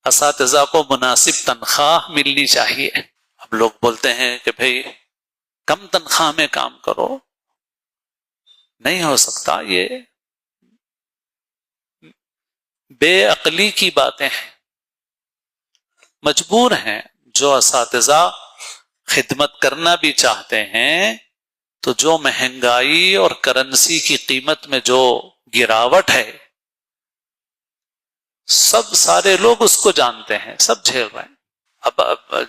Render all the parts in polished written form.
اساتذہ کو مناسب تنخواہ ملنی چاہیے۔ اب لوگ بولتے ہیں کہ بھئی کم تنخواہ میں کام کرو، نہیں ہو سکتا، یہ بے عقلی کی باتیں ہیں۔ مجبور ہیں جو اساتذہ خدمت کرنا بھی چاہتے ہیں، تو جو مہنگائی اور کرنسی کی قیمت میں جو گراوٹ ہے، سب سارے لوگ اس کو جانتے ہیں، سب جھیل رہے ہیں۔ اب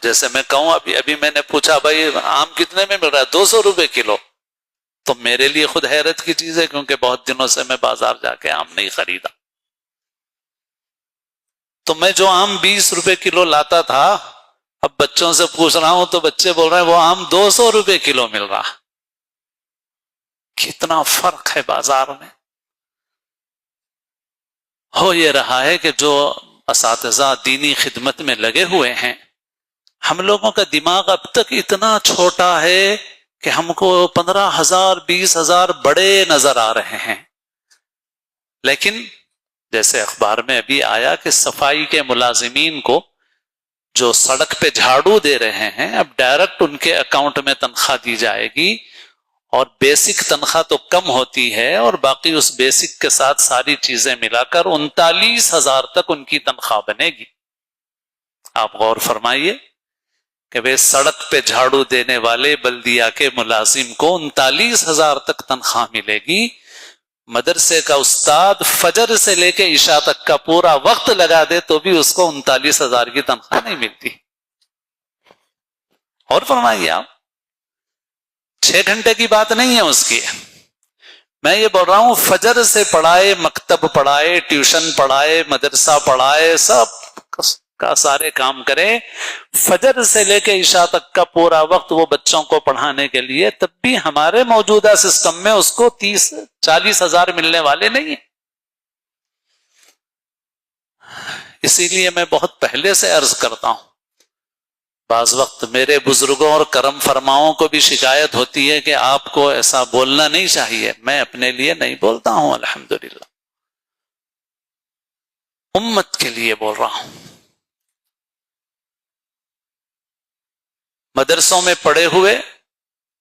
جیسے میں کہوں، ابھی میں نے پوچھا بھائی آم کتنے میں مل رہا ہے؟ 200 روپے کلو۔ تو میرے لیے خود حیرت کی چیز ہے، کیونکہ بہت دنوں سے میں بازار جا کے آم نہیں خریدا۔ تو میں جو آم 20 روپے کلو لاتا تھا، اب بچوں سے پوچھ رہا ہوں تو بچے بول رہے ہیں وہ آم 200 روپے کلو مل رہا۔ کتنا فرق ہے بازار میں۔ ہو یہ رہا ہے کہ جو اساتذہ دینی خدمت میں لگے ہوئے ہیں، ہم لوگوں کا دماغ اب تک اتنا چھوٹا ہے کہ ہم کو 15,000 20,000 بڑے نظر آ رہے ہیں۔ لیکن جیسے اخبار میں ابھی آیا کہ صفائی کے ملازمین کو جو سڑک پہ جھاڑو دے رہے ہیں، اب ڈائریکٹ ان کے اکاؤنٹ میں تنخواہ دی جائے گی، اور بیسک تنخواہ تو کم ہوتی ہے، اور باقی اس بیسک کے ساتھ ساری چیزیں ملا کر 39,000 تک ان کی تنخواہ بنے گی۔ آپ غور فرمائیے کہ وہ سڑک پہ جھاڑو دینے والے بلدیہ کے ملازم کو 39,000 تک تنخواہ ملے گی۔ مدرسے کا استاد فجر سے لے کے عشاء تک کا پورا وقت لگا دے تو بھی اس کو 39,000 کی تنخواہ نہیں ملتی۔ اور فرمائیے آپ، 6 گھنٹے کی بات نہیں ہے اس کی، میں یہ بول رہا ہوں فجر سے پڑھائے، مکتب پڑھائے، ٹیوشن پڑھائے، مدرسہ پڑھائے، سب کا سارے کام کرے، فجر سے لے کے عشاء تک کا پورا وقت وہ بچوں کو پڑھانے کے لیے، تب بھی ہمارے موجودہ سسٹم میں اس کو 30-40 ملنے والے نہیں ہیں۔ اسی لیے میں بہت پہلے سے عرض کرتا ہوں، بعض وقت میرے بزرگوں اور کرم فرماؤں کو بھی شکایت ہوتی ہے کہ آپ کو ایسا بولنا نہیں چاہیے۔ میں اپنے لیے نہیں بولتا ہوں، الحمدللہ امت کے لیے بول رہا ہوں۔ مدرسوں میں پڑھے ہوئے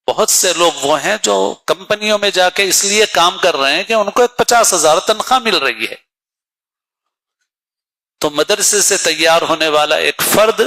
بہت سے لوگ وہ ہیں جو کمپنیوں میں جا کے اس لیے کام کر رہے ہیں کہ ان کو 50,000 تنخواہ مل رہی ہے۔ تو مدرسے سے تیار ہونے والا ایک فرد